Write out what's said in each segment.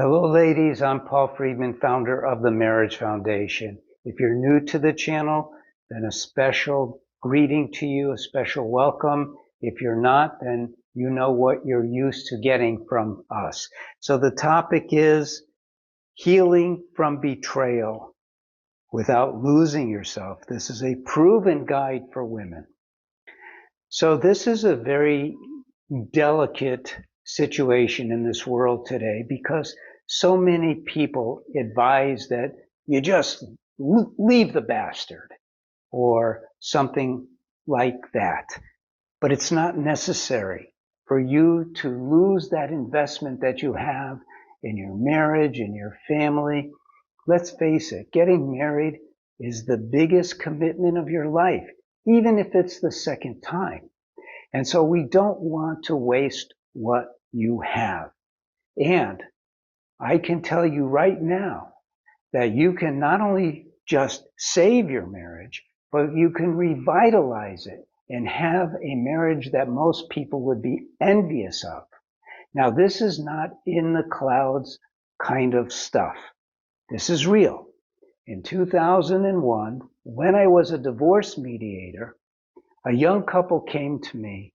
Hello, ladies. I'm Paul Friedman, founder of the Marriage Foundation. If you're new to the channel, then a special greeting to you, a special welcome. If you're not, then you know what you're used to getting from us. So the topic is healing from betrayal without losing yourself. This is a proven guide for women. So this is a very delicate situation in this world today because so many people advise that you just leave the bastard or something like that. But it's not necessary for you to lose that investment that you have in your marriage, in your family. Let's face it, getting married is the biggest commitment of your life, even if it's the second time. And so we don't want to waste what you have. And I can tell you right now that you can not only just save your marriage, but you can revitalize it and have a marriage that most people would be envious of. Now, this is not in the clouds kind of stuff. This is real. In 2001, when I was a divorce mediator, a young couple came to me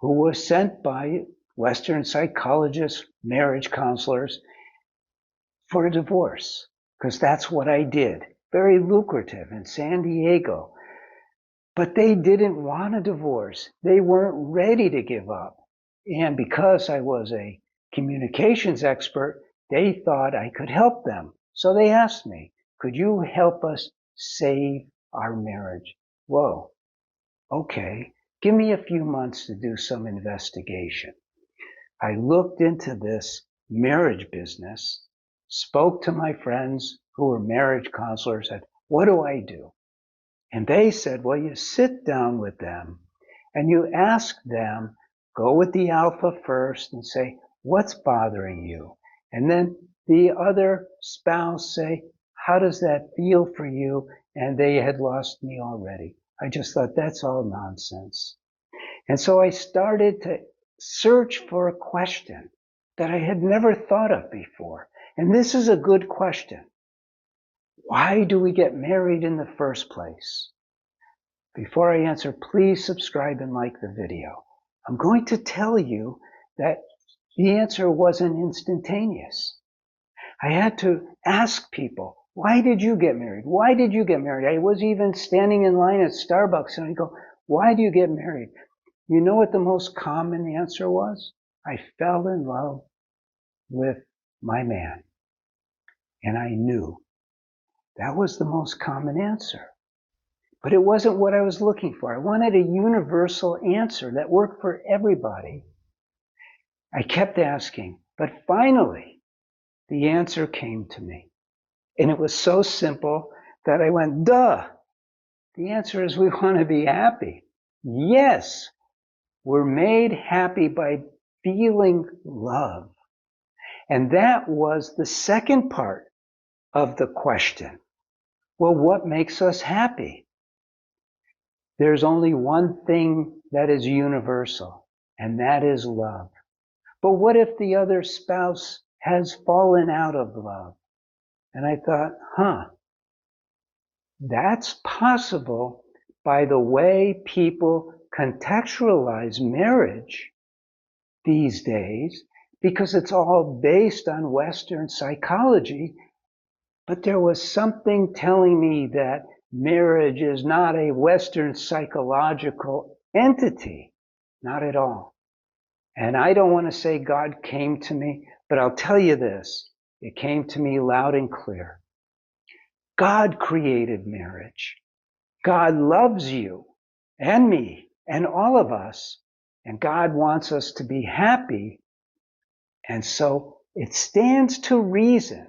who was sent by Western psychologists, marriage counselors, for a divorce, because that's what I did. Very lucrative in San Diego. But they didn't want a divorce. They weren't ready to give up. And because I was a communications expert, they thought I could help them. So they asked me, could you help us save our marriage? Whoa, okay. Give me a few months to do some investigation. I looked into this marriage business, spoke to my friends who were marriage counselors, said, what do I do? And they said, well, you sit down with them and you ask them, go with the alpha first and say, what's bothering you? And then the other spouse say, how does that feel for you? And they had lost me already. I just thought that's all nonsense. And so I started to search for a question that I had never thought of before. And this is a good question. Why do we get married in the first place? Before I answer, please subscribe and like the video. I'm going to tell you that the answer wasn't instantaneous. I had to ask people, why did you get married? Why did you get married? I was even standing in line at Starbucks and I go, why do you get married? You know what the most common answer was? I fell in love with my man. And I knew that was the most common answer. But it wasn't what I was looking for. I wanted a universal answer that worked for everybody. I kept asking, but finally, the answer came to me. And it was so simple that I went, duh. The answer is we want to be happy. Yes, we're made happy by feeling love. And that was the second part of the question. Well, what makes us happy? There's only one thing that is universal, and that is love. But what if the other spouse has fallen out of love? And I thought, that's possible by the way people contextualize marriage these days, because it's all based on Western psychology. But there was something telling me that marriage is not a Western psychological entity. Not at all. And I don't want to say God came to me, but I'll tell you this. It came to me loud and clear. God created marriage. God loves you and me and all of us. And God wants us to be happy. And so it stands to reason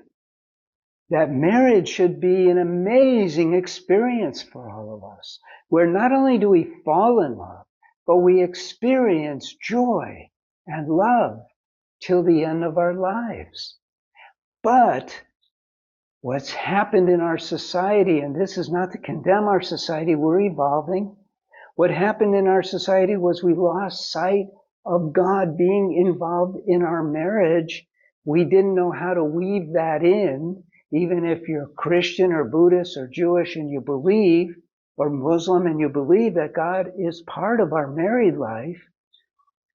that marriage should be an amazing experience for all of us, where not only do we fall in love, but we experience joy and love till the end of our lives. But what's happened in our society, and this is not to condemn our society, we're evolving. What happened in our society was we lost sight of God being involved in our marriage, We didn't know how to weave that in, even if you're Christian or Buddhist or Jewish and you believe, or Muslim and you believe that God is part of our married life.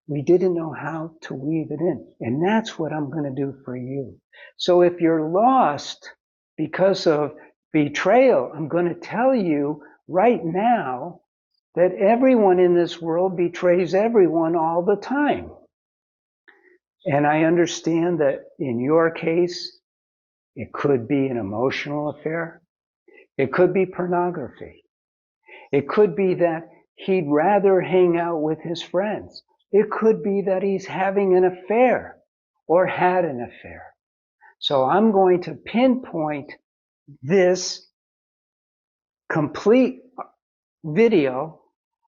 We didn't know how to weave it in. And that's what I'm going to do for you. So if you're lost because of betrayal, I'm going to tell you right now that everyone in this world betrays everyone all the time. And I understand that in your case, it could be an emotional affair. It could be pornography. It could be that he'd rather hang out with his friends. It could be that he's having an affair or had an affair. So I'm going to pinpoint this complete video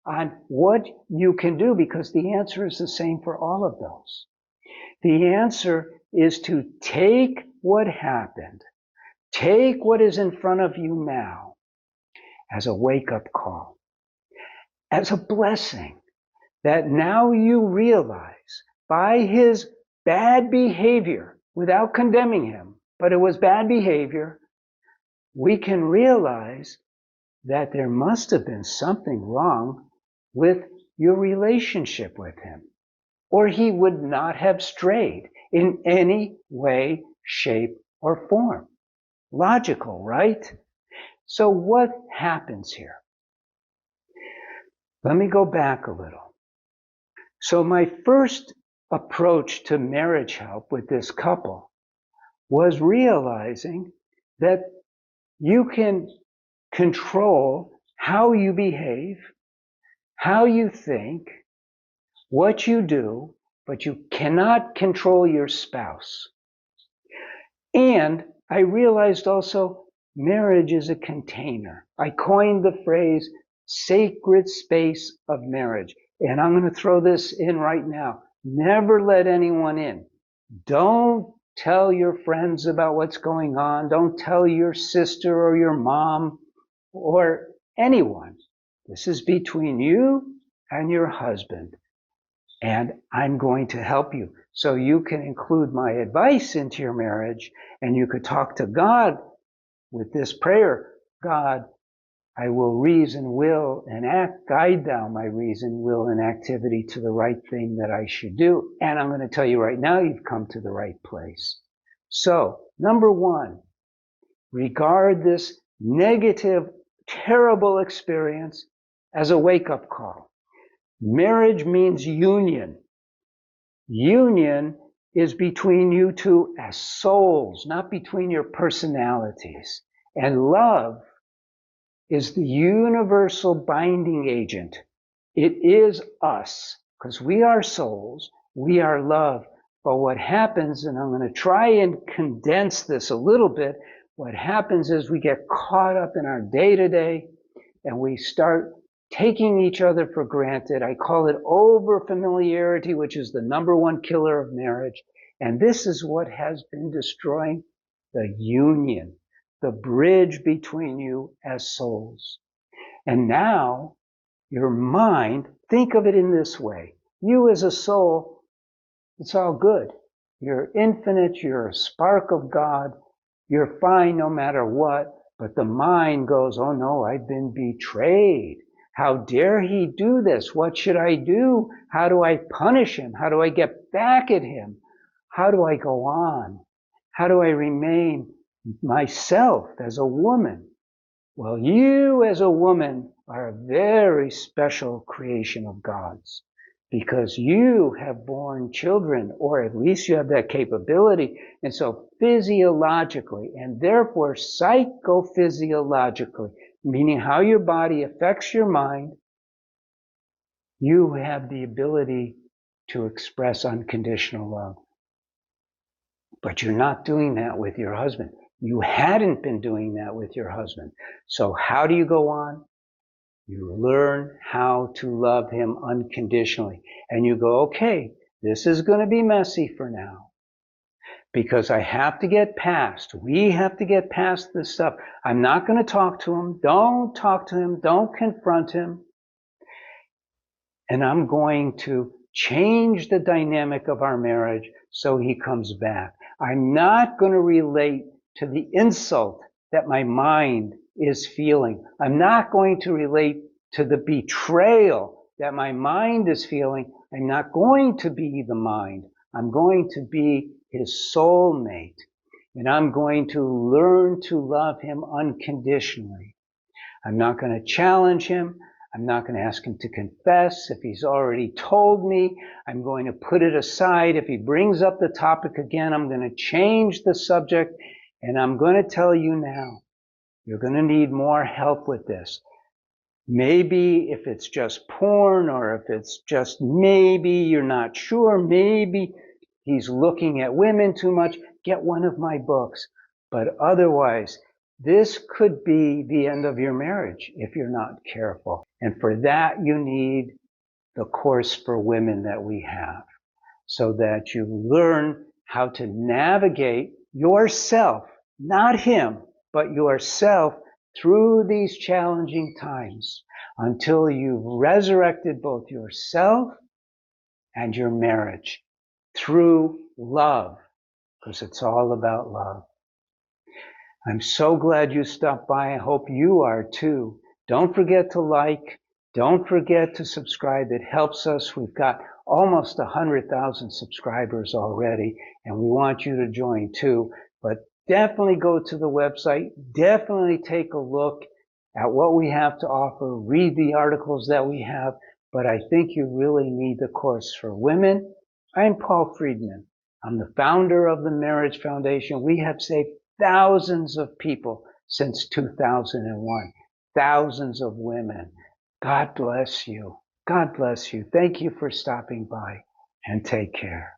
on what you can do, because the answer is the same for all of those. The answer is to take what happened, take what is in front of you now as a wake-up call, as a blessing, that now you realize by his bad behavior, without condemning him, but it was bad behavior, we can realize that there must have been something wrong with your relationship with him, or he would not have strayed in any way, shape, or form. Logical, right? So what happens here? Let me go back a little. So my first approach to marriage help with this couple was realizing that you can control how you behave, how you think, what you do, but you cannot control your spouse. And I realized also marriage is a container. I coined the phrase sacred space of marriage. And I'm going to throw this in right now. Never let anyone in. Don't tell your friends about what's going on. Don't tell your sister or your mom or anyone. This is between you and your husband. And I'm going to help you. So you can include my advice into your marriage, and you could talk to God with this prayer. God, I will reason, will, and act. Guide thou my reason, will, and activity to the right thing that I should do. And I'm going to tell you right now, you've come to the right place. So, number one, regard this negative, terrible experience as a wake-up call. Marriage means union. Union is between you two as souls, not between your personalities. And love is the universal binding agent. It is us, because we are souls, we are love. But what happens, and I'm going to try and condense this a little bit, what happens is we get caught up in our day-to-day, and we start taking each other for granted. I call it over-familiarity, which is the number one killer of marriage. And this is what has been destroying the union, the bridge between you as souls. And now, your mind, think of it in this way. You as a soul, it's all good. You're infinite, you're a spark of God, you're fine no matter what. But the mind goes, oh no, I've been betrayed. How dare he do this? What should I do? How do I punish him? How do I get back at him? How do I go on? How do I remain myself as a woman? Well, you as a woman are a very special creation of God's, because you have borne children, or at least you have that capability. And so physiologically, and therefore psychophysiologically, meaning how your body affects your mind, you have the ability to express unconditional love. But you're not doing that with your husband. You hadn't been doing that with your husband. So how do you go on? You learn how to love him unconditionally. And you go, okay, this is going to be messy for now, because I have to get past, we have to get past this stuff. I'm not going to talk to him. Don't talk to him. Don't confront him. And I'm going to change the dynamic of our marriage so he comes back. I'm not going to relate to the insult that my mind is feeling. I'm not going to relate to the betrayal that my mind is feeling. I'm not going to be the mind. I'm going to be his soulmate. And I'm going to learn to love him unconditionally. I'm not going to challenge him. I'm not going to ask him to confess if he's already told me. I'm going to put it aside. If he brings up the topic again, I'm going to change the subject. And I'm going to tell you now, you're going to need more help with this. Maybe if it's just porn, or if it's just maybe you're not sure, maybe he's looking at women too much, get one of my books. But otherwise, this could be the end of your marriage if you're not careful. And for that, you need the course for women that we have, so that you learn how to navigate yourself, not him, but yourself, through these challenging times until you've resurrected both yourself and your marriage through love, because it's all about love. I'm so glad you stopped by. I hope you are too. Don't forget to like. Don't forget to subscribe. It helps us. We've got almost 100,000 subscribers already, and we want you to join too. But definitely go to the website. Definitely take a look at what we have to offer. Read the articles that we have. But I think you really need the course for women. I'm Paul Friedman. I'm the founder of the Marriage Foundation. We have saved thousands of people since 2001. Thousands of women. God bless you. God bless you. Thank you for stopping by, and take care.